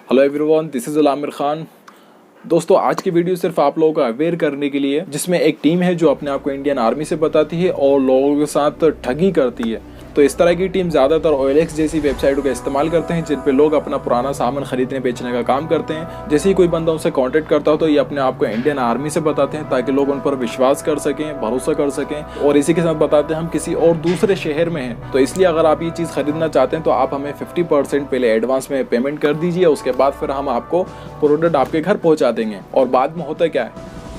Hello everyone, this is Aamir Khan. दोस्तों, आज की वीडियो सिर्फ आप लोगों को अवेयर करने के लिए, जिसमें एक टीम है जो अपने आप को इंडियन आर्मी से बताती है और लोगों के साथ ठगी करती है। तो इस तरह की टीम ज़्यादातर OLX जैसी वेबसाइटों का इस्तेमाल करते हैं, जिन पे लोग अपना पुराना सामान खरीदने बेचने का काम करते हैं। जैसे ही कोई बंदा उनसे कांटेक्ट करता हो तो ये अपने आप को इंडियन आर्मी से बताते हैं, ताकि लोग उन पर विश्वास कर सकें, भरोसा कर सकें। और इसी के साथ बताते हैं हम किसी और दूसरे शहर में हैं। तो इसलिए अगर आप ये चीज़ खरीदना चाहते हैं तो आप हमें 50% पहले एडवांस में पेमेंट कर दीजिए। उसके बाद फिर हम आपको प्रोडक्ट आपके घर पहुँचा देंगे। और बाद में होता क्या है,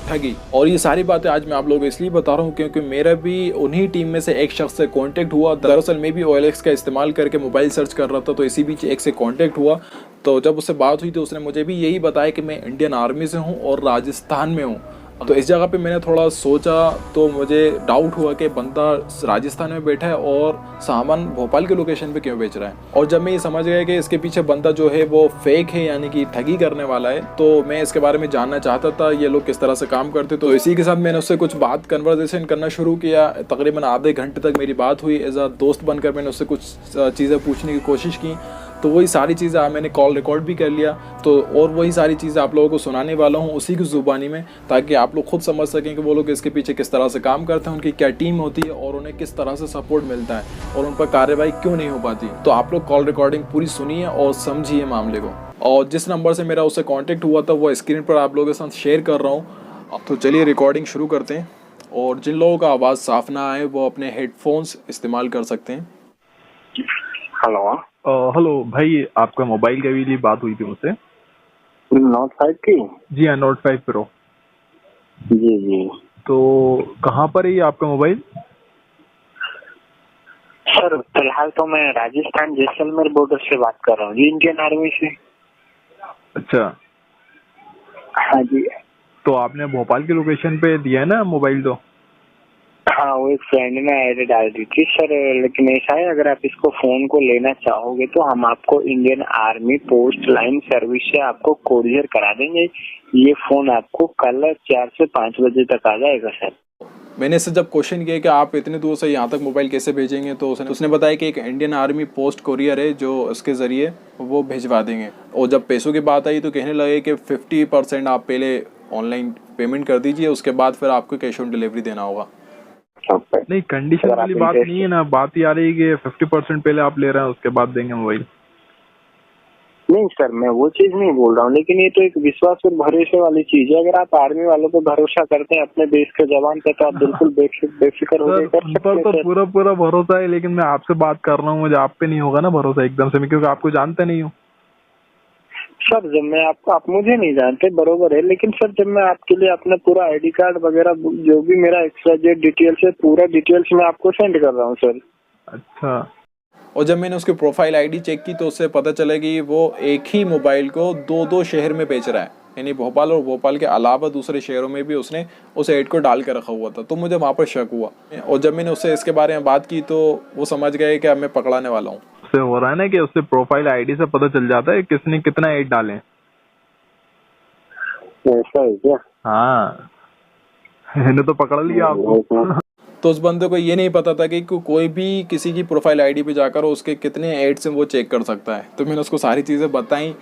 ठगी। और ये सारी बातें आज मैं आप लोगों को इसलिए बता रहा हूँ क्योंकि मेरा भी उन्हीं टीम में से एक शख्स से कांटेक्ट हुआ। दरअसल मैं भी OLX का इस्तेमाल करके मोबाइल सर्च कर रहा था, तो इसी बीच एक से कांटेक्ट हुआ। तो जब उससे बात हुई तो उसने मुझे भी यही बताया कि मैं इंडियन आर्मी से हूँ और राजस्थान में हूँ। तो इस जगह पे मैंने थोड़ा सोचा तो मुझे डाउट हुआ कि बंदा राजस्थान में बैठा है और सामान भोपाल के लोकेशन पे क्यों बेच रहा है। और जब मैं ये समझ गया कि इसके पीछे बंदा जो है वो फेक है, यानी कि ठगी करने वाला है, तो मैं इसके बारे में जानना चाहता था ये लोग किस तरह से काम करते। तो इसी के साथ मैंने उससे कुछ बात कन्वर्सेशन करना शुरू किया। तकरीबन आधे घंटे तक मेरी बात हुई। एज अ दोस्त बनकर मैंने उससे कुछ चीज़ें पूछने की कोशिश की। तो वही सारी चीज़ें मैंने कॉल रिकॉर्ड भी कर लिया। तो और वही सारी चीज़ें आप लोगों को सुनाने वाला हूँ उसी की ज़ुबानी में, ताकि आप लोग खुद समझ सकें कि वो लोग इसके पीछे किस तरह से काम करते हैं, उनकी क्या टीम होती है और उन्हें किस तरह से सपोर्ट मिलता है और उन पर कार्रवाई क्यों नहीं हो पाती। तो आप लोग कॉल रिकॉर्डिंग पूरी सुनिए और समझिए मामले को। और जिस नंबर से मेरा उससे कॉन्टेक्ट हुआ था वो स्क्रीन पर आप लोगों के साथ शेयर कर रहा हूँ। तो चलिए रिकॉर्डिंग शुरू करते हैं। और जिन लोगों का आवाज़ साफ ना आए वो अपने हेडफोन्स इस्तेमाल कर सकते हैं। हेलो। हेलो भाई, आपका मोबाइल के लिए बात हुई थी मुझसे। नोट 5 की? जी हाँ, नोट 5 प्रो। जी जी। तो कहाँ पर है ये आपका मोबाइल? सर फिलहाल तो मैं राजस्थान जैसलमेर बॉर्डर से बात कर रहा हूँ जी, इंडियन आर्मी से। अच्छा, हाँ जी। तो आपने भोपाल की लोकेशन पे दिया है ना मोबाइल? तो हाँ, वो एक फ्रेंड ने आईडी डाल दी थी सर। लेकिन ऐसा है, अगर आप इसको फोन को लेना चाहोगे तो हम आपको Indian army post line service से आपको कोरियर करा देंगे। ये फोन आपको कल 4 से 5 बजे तक आ जाएगा सर। मैंने इससे जब क्वेश्चन किया कि आप इतने दूर से यहाँ तक मोबाइल कैसे भेजेंगे, तो उसने बताया कि एक इंडियन आर्मी पोस्ट कोरियर है जो उसके ज़रिए वो भिजवा देंगे। और जब पैसों की बात आई तो कहने लगे कि 50% आप पहले ऑनलाइन पेमेंट कर दीजिए, उसके बाद फिर आपको कैश ऑन डिलीवरी देना होगा। नहीं, कंडीशन वाली बात नहीं है ना। बात ये आ रही है कि 50% पहले आप ले रहे हैं, उसके बाद देंगे मोबाइल। नहीं सर, मैं वो चीज नहीं बोल रहा हूँ, लेकिन ये तो एक विश्वास और भरोसे वाली चीज है। अगर आप आर्मी वालों को भरोसा करते हैं अपने देश के जवान पे, तो आप बिल्कुल बेफिक्र हो कर सकते हैं। तो पूरा भरोसा है, लेकिन मैं आपसे बात कर रहा हूँ, मुझे आप पे नहीं होगा ना भरोसा एकदम से, क्योंकि आपको जानते नहीं हूँ। सर जब मैं आपको, आप मुझे नहीं जानते बरोबर है, लेकिन सर जब मैं आपके लिए अपना पूरा आईडी कार्ड वगैरह जो भी मेरा XYZ डिटेल्स है, पूरा डिटेल्स मैं आपको सेंड कर रहा हूँ सर। अच्छा। और जब मैंने उसकी प्रोफाइल आईडी चेक की तो उससे पता चला कि वो एक ही मोबाइल को दो शहर में बेच रहा है, यानी भोपाल और भोपाल के अलावा दूसरे शहरों में भी उसने उस ऐड को डाल कर रखा हुआ था। तो मुझे वहाँ पर शक हुआ। और जब मैंने उससे इसके बारे में बात की तो वो समझ गए कि अब मैं पकड़ाने वाला हूँ। उससे हो रहा है ना कि उससे प्रोफाइल आईडी से पता चल जाता है किसने कितना ऐड डाले। ऐसा है क्या? हाँ, मैंने तो पकड़ लिया आपको। तो उस बंदे को ये नहीं पता था कि कोई भी किसी की प्रोफाइल आईडी पे जाकर उसके कितने एड्स हैं वो चेक कर सकता है। तो मैंने उसको सारी चीज़ें बताई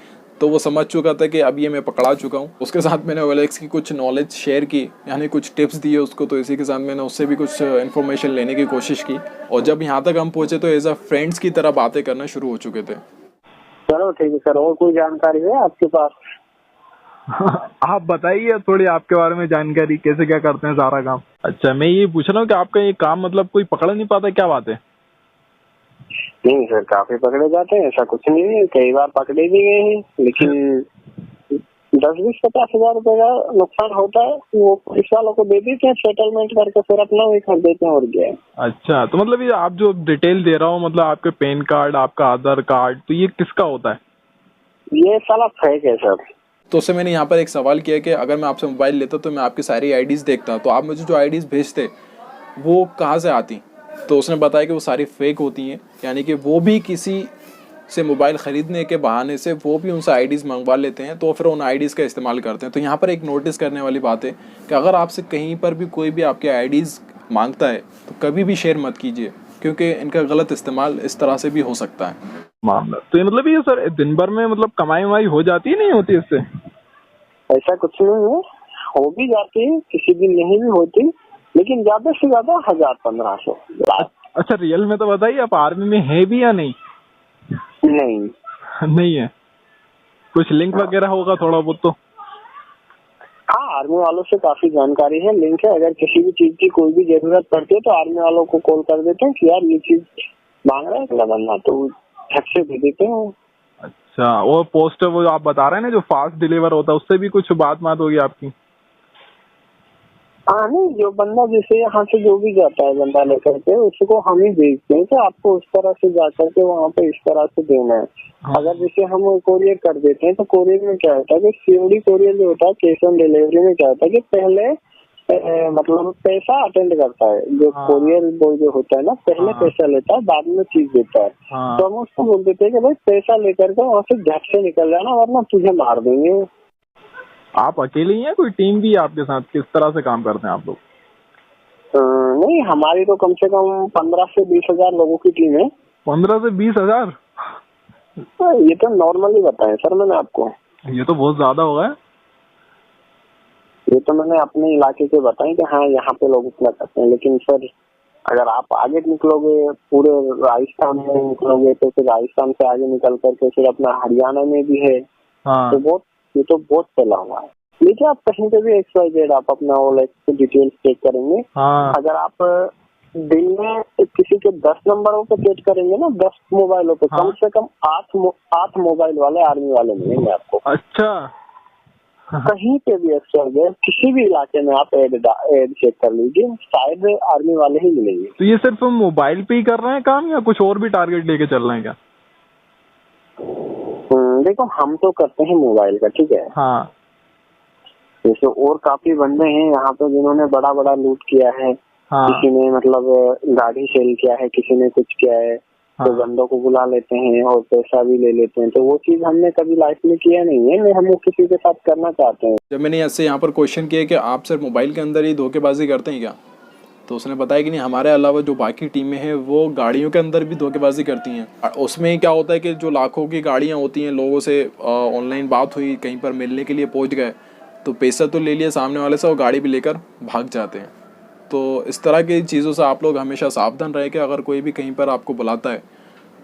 तो वो समझ चुका था कि अब ये मैं पकड़ा चुका हूँ। उसके साथ मैंने OLX की कुछ नॉलेज शेयर की, यानी कुछ टिप्स दिए उसको। तो इसी के साथ मैंने उससे भी कुछ इन्फॉर्मेशन लेने की कोशिश की। और जब यहाँ तक हम पहुँचे तो एज अ फ्रेंड्स की तरह बातें करना शुरू हो चुके थे। चलो ठीक है सर, और कोई जानकारी है आपके पास? आप बताइए थोड़ी आपके बारे में जानकारी, कैसे क्या करते हैं सारा काम। अच्छा, मैं ये पूछ रहा हूँ कि आपका ये काम मतलब कोई पकड़ नहीं पाता, क्या बात है? नहीं सर, काफी पकड़े जाते हैं, ऐसा कुछ नहीं है। कई बार पकड़े भी गए हैं, लेकिन 10-20-50 हजार रुपए का नुकसान होता है, वो पुलिस वालों को दे देते हैं सेटलमेंट करके, फिर अपना वही कर देते हैं और क्या है। अच्छा, तो मतलब ये आप जो डिटेल दे रहा हूँ, मतलब आपके पैन कार्ड, आपका आधार कार्ड, तो ये किसका होता है? ये साला फेक है सर। तो उससे मैंने यहाँ पर एक सवाल किया कि अगर मैं आपसे मोबाइल लेता तो मैं आपकी सारी आईडीज़ देखता, तो आप मुझे जो आईडीज़ भेजते वो कहाँ से आती? तो उसने बताया कि वो सारी फेक होती हैं, यानी कि वो भी किसी से मोबाइल ख़रीदने के बहाने से वो भी उनसे आईडीज़ मंगवा लेते हैं, तो फिर उन आईडीज़ का इस्तेमाल करते हैं। तो यहाँ पर एक नोटिस करने वाली बात है कि अगर आपसे कहीं पर भी कोई भी आपके आईडीज़ मांगता है तो कभी भी शेयर मत कीजिए। क्योंकि इनका गलत इस्तेमाल इस तरह से भी हो सकता है मामला। तो ये मतलब ये सर दिन भर में मतलब कमाई वमाई हो जाती है, नहीं होती इससे? ऐसा कुछ नहीं है, हो भी जाती है, किसी दिन नहीं भी होती, लेकिन ज्यादा से ज्यादा 1000-1500 लास्ट। अच्छा, रियल में तो बताइए, आप आर्मी में है भी या नहीं? नहीं नहीं है। कुछ लिंक वगैरह होगा थोड़ा बहुत तो? हाँ, आर्मी वालों से काफी जानकारी है, लिंक है। अगर किसी भी चीज की कोई भी जरूरत पड़ती है तो आर्मी वालों को कॉल कर देते हैं कि यार ये चीज मांग रहा है अगला बंदा, तो झट से दे देते हैं। अच्छा, वो पोस्ट वो आप बता रहे हैं ना जो फास्ट डिलीवर होता है, उससे भी कुछ बात होगी आपकी? हाँ नहीं, जो बंदा जैसे यहाँ से जो भी जाता है बंदा लेकर के, उसको हम ही भेजते हैं कि आपको उस तरह से जाकर के वहाँ पे इस तरह से देना है। हाँ। अगर जैसे हम कोरियर कर देते हैं तो कोरियर में क्या होता है कि सीओडी कोरियर जो होता है, कैश ऑन डिलीवरी में क्या होता है कि पहले मतलब पैसा अटेंड करता है। जो हाँ। कोरियर बॉय जो होता है ना, पहले हाँ। पैसा लेता है, बाद में चीज देता है। हाँ। तो हम उसको बोल देते हैं कि भाई पैसा लेकर के वहाँ से झट से निकल जाना, वरना तुझे मार देंगे। आप अकेले ही हैं, कोई टीम भी है आपके साथ? किस तरह से काम करते हैं आप लोग? नहीं, हमारी तो कम से कम 15 से 20 हजार लोगों की टीम है। 15 से 20 हजार? ये तो नॉर्मली बताया सर मैंने आपको। ये तो बहुत ज्यादा होगा। ये तो मैंने अपने इलाके के बताए कि हाँ यहाँ पे लोग इतना करते हैं, लेकिन सर अगर आप आगे निकलोगे, पूरे राजस्थान में निकलोगे, तो फिर राजस्थान से आगे निकल करके फिर अपना हरियाणा में भी है। हाँ। तो ये तो बहुत फैला हुआ है। देखिए, आप कहीं पे भी XYZ आप अपना डिटेल्स चेक करेंगे। हाँ। अगर आप दिन में किसी के 10 नंबरों पे चेक करेंगे ना, 10 मोबाइलों पे, हाँ। कम से कम 8 मोबाइल वाले आर्मी वाले मिलेंगे आपको। अच्छा। कहीं पे भी XYZ किसी भी इलाके में आप एड चेक कर लीजिए, शायद आर्मी वाले ही मिलेंगे। तो ये सिर्फ मोबाइल पे ही कर रहे हैं काम, या कुछ और भी टारगेट लेके चल रहे हैं क्या? देखो, हम तो करते हैं मोबाइल का, ठीक है। हाँ। जैसे और काफी बंदे हैं यहाँ पे जिन्होंने बड़ा बड़ा लूट किया है। हाँ। किसी ने मतलब गाड़ी सेल किया है, किसी ने कुछ किया है। हाँ। तो बंदों को बुला लेते हैं और पैसा भी ले लेते हैं। तो वो चीज हमने कभी लाइफ में किया नहीं है, हम वो किसी के साथ करना चाहते हैं। जब मैंने ऐसे यहाँ पर क्वेश्चन किया कि आप सिर्फ मोबाइल के अंदर ही धोखेबाजी करते हैं क्या, तो उसने बताया कि नहीं, हमारे अलावा जो बाकी टीमें हैं वो गाड़ियों के अंदर भी धोखेबाजी करती हैं। उसमें क्या होता है कि जो लाखों की गाड़ियाँ होती हैं, लोगों से ऑनलाइन बात हुई, कहीं पर मिलने के लिए पहुँच गए, तो पैसा तो ले लिया सामने वाले से और गाड़ी भी लेकर भाग जाते हैं। तो इस तरह की चीज़ों से आप लोग हमेशा सावधान रहे कि अगर कोई भी कहीं पर आपको बुलाता है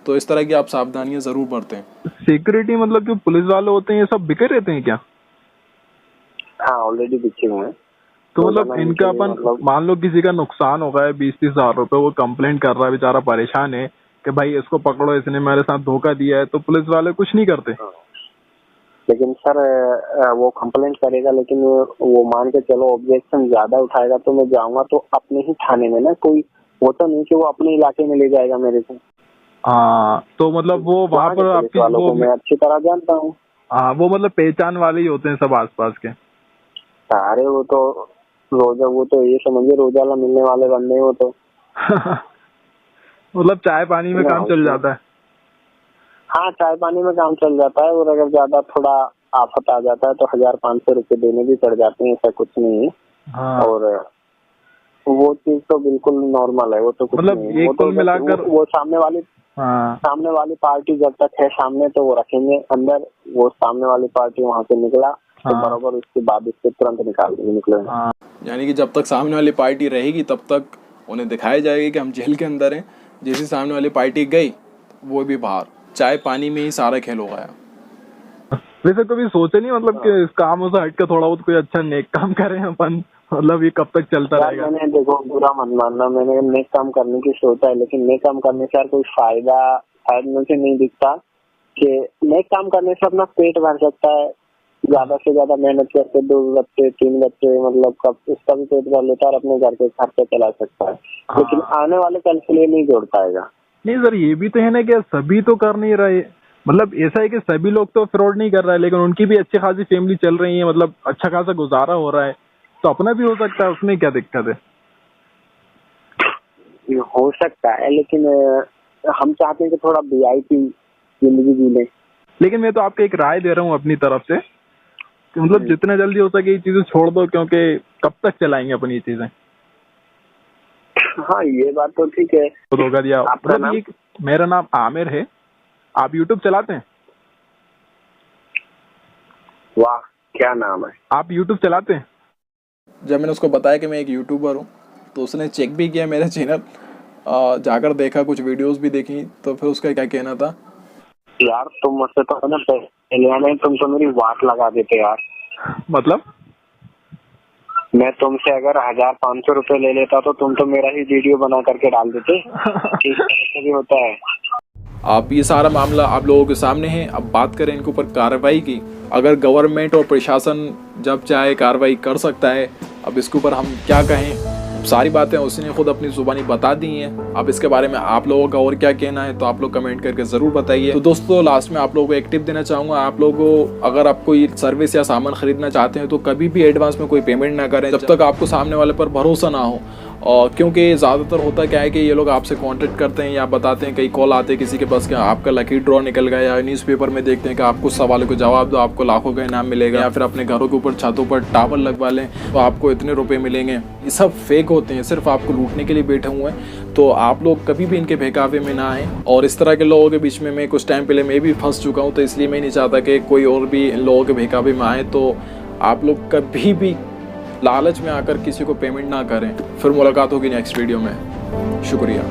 तो इस तरह की आप सावधानियां ज़रूर बरतें। सिक्योरिटी मतलब जो पुलिस वाले होते हैं ये सब बिके रहते हैं क्या? हाँ, ऑलरेडी बिके हुए हैं। तो मतलब इनका अपन मान लो किसी का नुकसान हो गया है 20-30 हजार रुपए, वो कंप्लेंट कर रहा है, बेचारा परेशान है कि भाई इसको पकड़ो, इसने मेरे साथ धोखा दिया है, तो पुलिस वाले कुछ नहीं करते? लेकिन सर वो कंप्लेंट करेगा, लेकिन वो मान के चलो ऑब्जेक्शन ज्यादा उठाएगा तो मैं जाऊंगा तो अपने ही थाने में ना, कोई वो तो नहीं कि वो अपने इलाके में ले जाएगा मेरे को। हाँ, तो मतलब वो वहाँ पर आपकी वो मैं अच्छी तरह जानता हूँ। हाँ, वो मतलब पहचान वाले ही होते हैं सब आसपास के। अरे वो तो वो तो ये समझिए रोजाना मिलने वाले बंदे हैं वो तो। मतलब चाय पानी में काम चल जाता है। हाँ, चाय पानी में काम चल जाता है, और अगर ज्यादा थोड़ा आफत आ जाता है तो 1500 रुपए देने भी पड़ जाते हैं, ऐसा कुछ नहीं है। हाँ। और वो चीज तो बिल्कुल नॉर्मल है, वो तो कुछ मतलब नहीं। एक कुल मिलाकर वो सामने वाली पार्टी जब तक है सामने तो वो रखेंगे अंदर, वो सामने वाली पार्टी वहाँ से निकला तो बराबर उसके बाद उसको तुरंत निकालेंगे। यानी कि जब तक सामने वाली पार्टी रहेगी तब तक उन्हें दिखाया जाएगा कि हम जेल के अंदर हैं। जैसे सामने वाली पार्टी गई वो भी बाहर, चाय पानी में ही सारा खेल हो गया। वैसे कभी सोचे नहीं मतलब कि इस काम से हट कर थोड़ा बहुत कोई अच्छा नेक काम करें अपन, मतलब ये कब तक चलता रहेगा? मैंने देखो, बुरा मत मानना, मैंने नेक काम करने की सोचा है, लेकिन नेक काम करने से यार कोई फायदा शायद मुझे नहीं दिखता। कि नेक काम करने से अपना पेट भर सकता है, ज्यादा से ज्यादा मेहनत करके 2 बच्चे 3 बच्चे मतलब कब उसका भी पेट भर लेता है और अपने घर के खर्चे चला सकता है। लेकिन आने वाले कल के लिए नहीं जोड़ पाएगा। नहीं सर, ये भी तो है ना कि सभी तो कर नहीं रहे, मतलब ऐसा है कि सभी लोग तो फ्रॉड नहीं कर रहे हैं, लेकिन उनकी भी अच्छी खासी फैमिली चल रही है, मतलब अच्छा खासा गुजारा हो रहा है, तो अपना भी हो सकता है, उसमें क्या दिक्कत है? हो सकता है, लेकिन हम चाहते हैं कि थोड़ा VIP जिंदगी जी लें। लेकिन मैं तो आपको एक राय दे रहा हूँ अपनी तरफ से कि मतलब जितना जल्दी हो सके ये चीजें छोड़ दो, क्योंकि कब तक चलाएंगे अपन ये चीजें? हाँ ये बात तो ठीक है। तो धोखा दिया। आपका नाम? मेरा नाम आमिर है। आप यूट्यूब चलाते हैं? वाह, क्या नाम है? आप यूट्यूब चलाते हैं? जब मैंने उसको बताया कि मैं एक यूट्यूबर हूँ तो उसने चेक भी किया मेरा चैनल, जाकर देखा, कुछ वीडियोस भी देखी, तो फिर उसका क्या कहना था। यार तुम मुझसे तो ना पहले में तुम तो मेरी वाट लगा देते यार। मतलब मैं तुमसे अगर 1500 रुपए ले लेता तो तुम तो मेरा ही वीडियो बना करके डाल देते। ठीक ऐसे भी होता है। अब ये सारा मामला आप लोगों के सामने है। अब बात करें इनके ऊपर कार्रवाई की। अगर गवर्नमेंट और प्रशासन जब चाहे कार्रवाई कर सकता है। अब इसके ऊपर हम क्या कहें, सारी बातें उसने खुद अपनी जुबानी बता दी हैं। अब इसके बारे में आप लोगों का और क्या कहना है तो आप लोग कमेंट करके ज़रूर बताइए। तो दोस्तों लास्ट में आप लोगों को एक टिप देना चाहूँगा। आप लोगों को अगर आप कोई सर्विस या सामान खरीदना चाहते हैं तो कभी भी एडवांस में कोई पेमेंट ना करें जब तक आपको सामने वाले पर भरोसा ना हो। और क्योंकि ज़्यादातर होता क्या है कि ये लोग आपसे कांटेक्ट करते हैं या बताते हैं, कई कॉल आते हैं किसी के पास कि आपका लकी ड्रॉ निकल गया, या न्यूज़पेपर में देखते हैं कि आप कुछ सवालों को जवाब दो आपको लाखों का इनाम मिलेगा, या फिर अपने घरों के ऊपर छतों पर टावर लगवा लें तो आपको इतने रुपए मिलेंगे। ये सब फेक होते हैं, सिर्फ आपको लूटने के लिए बैठे हुए हैं। तो आप लोग कभी भी इनके बहकावे में ना आए। और इस तरह के लोगों के बीच में मैं कुछ टाइम पहले मैं भी फंस चुका हूँ, तो इसलिए मैं नहीं चाहता कि कोई और भी इन लोगों के बहकावे में आए। तो आप लोग कभी भी लालच में आकर किसी को पेमेंट ना करें। फिर मुलाकात होगी नेक्स्ट वीडियो में। शुक्रिया।